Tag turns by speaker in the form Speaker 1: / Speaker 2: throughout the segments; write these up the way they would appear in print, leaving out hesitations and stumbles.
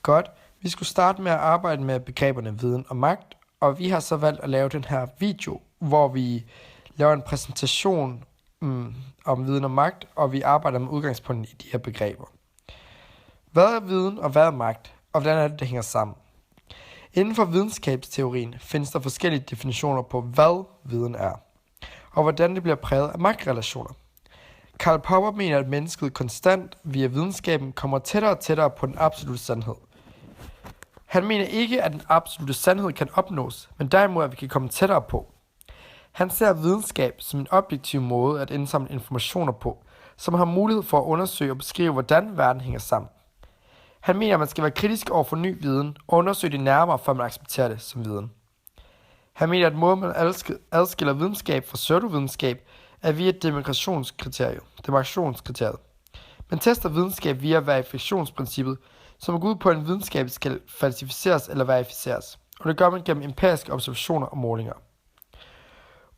Speaker 1: Godt. Vi skulle starte med at arbejde med begreberne viden og magt, og vi har så valgt at lave den her video, hvor vi laver en præsentation om viden og magt, og vi arbejder med udgangspunkten i de her begreber. Hvad er viden og hvad er magt, og hvordan er det hænger sammen? Inden for videnskabsteorien findes der forskellige definitioner på, hvad viden er, og hvordan det bliver præget af magtrelationer. Karl Popper mener, at mennesket konstant via videnskaben kommer tættere og tættere på den absolute sandhed. Han mener ikke, at den absolute sandhed kan opnås, men derimod, at vi kan komme tættere på. Han ser videnskab som en objektiv måde at indsamle informationer på, som har mulighed for at undersøge og beskrive, hvordan verden hænger sammen. Han mener, at man skal være kritisk over for ny viden og undersøge det nærmere, før man accepterer det som viden. Han mener, at måden man adskiller videnskab fra pseudovidenskab er via demarkationskriteriet. Man tester videnskab via verifikationsprincippet, som går ud på, at en videnskab skal falsificeres eller verificeres, og det gør man gennem empiriske observationer og målinger.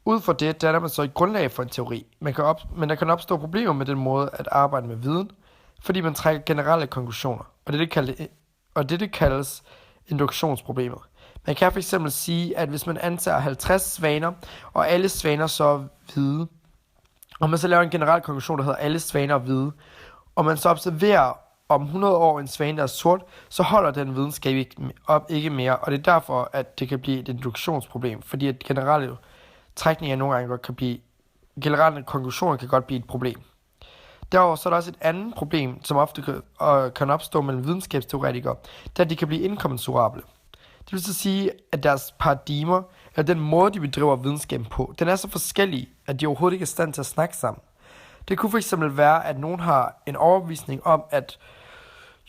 Speaker 1: Ud fra det danner man så et grundlag for en teori, men der kan opstå problemer med den måde at arbejde med viden, fordi man trækker generelle konklusioner, og det kaldes induktionsproblemet. Man kan fx sige, at hvis man antager 50 svaner, og alle svaner så er hvide, og man så laver en generel konklusion, der hedder alle svaner er hvide, og man så observerer om 100 år en svane, der er sort, så holder den videnskab ikke mere, og det er derfor, at det kan blive et induktionsproblem, fordi at generelle trækninger nogle gange godt kan blive, generelle konklusioner kan godt blive et problem. Derover så er der også et andet problem, som ofte kan opstå mellem videnskabsteoretikere, da de kan blive inkommensurable. Det vil så sige, at deres paradigmer, eller den måde, de bedriver videnskaben på, den er så forskellig, at de overhovedet ikke er i stand til at snakke sammen. Det kunne fx være, at nogen har en overbevisning om, at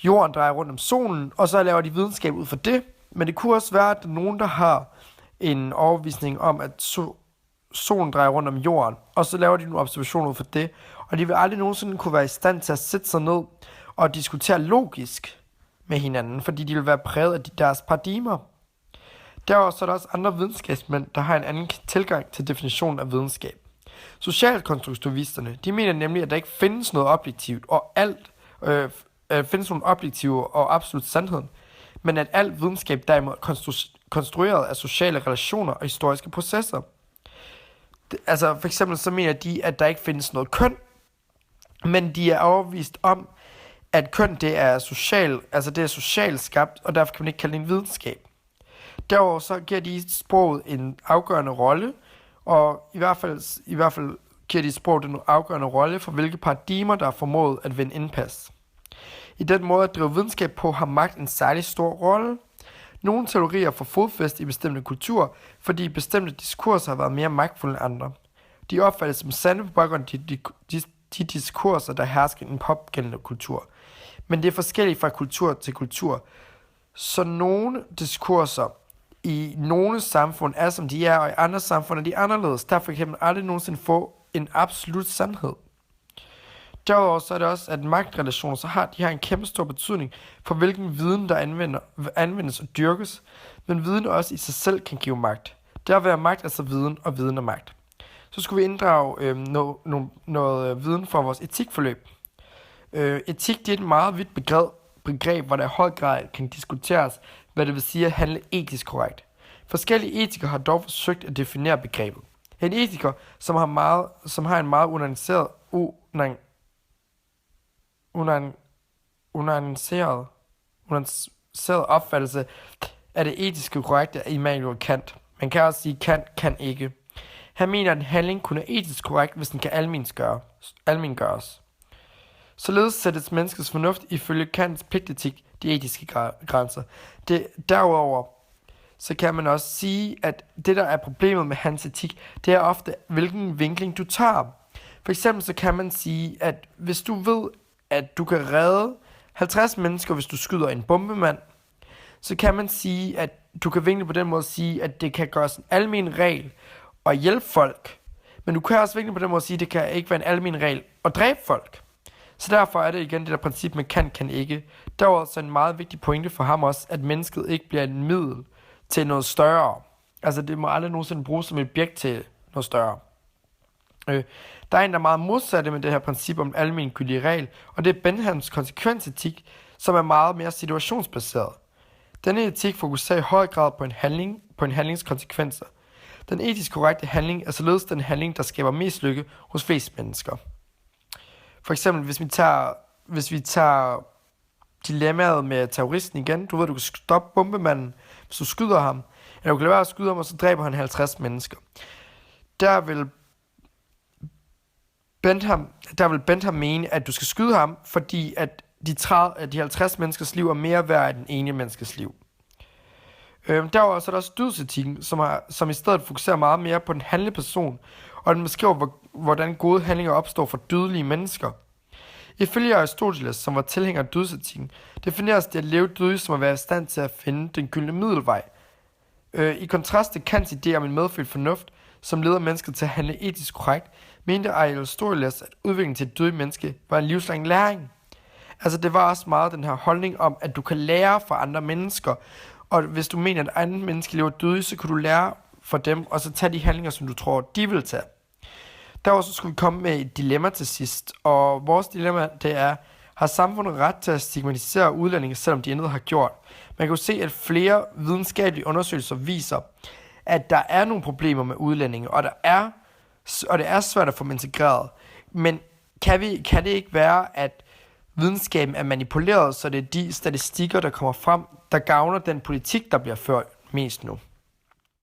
Speaker 1: jorden drejer rundt om solen, og så laver de videnskab ud for det. Men det kunne også være, at der er nogen, der har en overbevisning om, at solen drejer rundt om jorden, og så laver de nogle observationer ud for det. Og de vil aldrig nogensinde kunne være i stand til at sætte sig ned og diskutere logisk med hinanden, fordi de vil være præget af deres paradigmer. Derudover så er der også andre videnskabsmænd, der har en anden tilgang til definitionen af videnskab. Socialkonstruktivisterne, de mener nemlig, at der ikke findes noget objektivt, og findes nogle objektive og absolut sandhed, men at al videnskab derimod er konstrueret af sociale relationer og historiske processer. Altså for eksempel så mener de, at der ikke findes noget køn, men de er overbevist om, at køn det er socialt skabt, og derfor kan man ikke kalde det en videnskab. Derudover så giver de sproget en afgørende rolle, og i hvert fald giver de sproget en afgørende rolle for, hvilke paradigmer, der er formået at vinde indpas. I den måde at drive videnskab på, har magt en særlig stor rolle. Nogle teorier får fodfæste i bestemte kulturer, fordi bestemte diskurser har været mere magtfulde end andre. De opfattes som sande på baggrund af de diskurser, der hersker i den pågældende kultur. Men det er forskelligt fra kultur til kultur. Så nogle diskurser i nogle samfund er, som de er, og i andre samfund er de anderledes. Derfor kan man aldrig nogensinde få en absolut sandhed. Derudover så er det også, at magtrelationer så har en kæmpe stor betydning for, hvilken viden, der anvendes og dyrkes, men viden også i sig selv kan give magt. Der er magt altså viden og viden og magt. Så skulle vi inddrage noget viden fra vores etikforløb. Etik det er et meget vidt begreb, hvor der i høj grad kan diskuteres, hvad det vil sige at handle etisk korrekt. Forskellige etikere har dog forsøgt at definere begrebet. En etiker, som har en meget unuanceret opfattelse af det etiske korrekte af Immanuel Kant. Man kan også sige, Kant kan ikke. Han mener, at en handling kun er etisk korrekt, hvis den kan almengøres. Således sættes menneskets fornuft ifølge Kants pligtetik de etiske grænser. Derudover så kan man også sige, at det der er problemet med hans etik, det er ofte, hvilken vinkling du tager. For eksempel så kan man sige, at hvis du ved, at du kan redde 50 mennesker, hvis du skyder en bombemand, så kan man sige, at du kan vinkle på den måde at sige, at det kan gøres en almen regel at hjælpe folk. Men du kan også vinkle på den måde at sige, at det kan ikke være en almen regel at dræbe folk. Så derfor er det igen det der princip med kan ikke. Der er også en meget vigtig pointe for ham også, at mennesket ikke bliver en middel til noget større. Altså det må aldrig nogensinde bruges som et objekt til noget større. Der er en, der er meget modsatte med det her princip om almengyldig regel, og det er Benthams konsekvensetik, som er meget mere situationsbaseret. Denne etik fokuserer i høj grad på en handlings konsekvenser. Den etisk korrekte handling er således den handling, der skaber mest lykke hos flest mennesker. For eksempel, hvis vi tager dilemmaet med terroristen igen. Du ved, du kan stoppe bombemanden, hvis du skyder ham. Eller du kan lade være at skyde ham, og så dræber han 50 mennesker. Der vil Bentham mene, at du skal skyde ham, fordi at de 50 menneskers liv er mere værd end den ene menneskes liv. Derudover så er der også dødsetikken, som i stedet fokuserer meget mere på den handlende person, og den beskriver, hvordan gode handlinger opstår for dødelige mennesker. Ifølge Aristoteles, som var tilhænger af dødsetikken, defineres det at leve dødig som at være i stand til at finde den gyldne middelvej. I kontrast til Kants idé om en medfødt fornuft, som leder mennesket til at handle etisk korrekt, mente Aristoteles, at udviklingen til et dødigt menneske var en livslang læring. Altså det var også meget den her holdning om, at du kan lære fra andre mennesker, og hvis du mener, at andre mennesker lever døde, så kan du lære fra dem, og så tage de handlinger, som du tror, de vil tage. Derudover så skulle vi komme med et dilemma til sidst, og vores dilemma, det er, har samfundet ret til at stigmatisere udlændinge, selvom de intet har gjort? Man kan jo se, at flere videnskabelige undersøgelser viser, at der er nogle problemer med udlændinge, og det er svært at få dem integreret. Men kan det ikke være, at videnskaben er manipuleret, så det er de statistikker, der kommer frem, der gavner den politik, der bliver ført mest nu?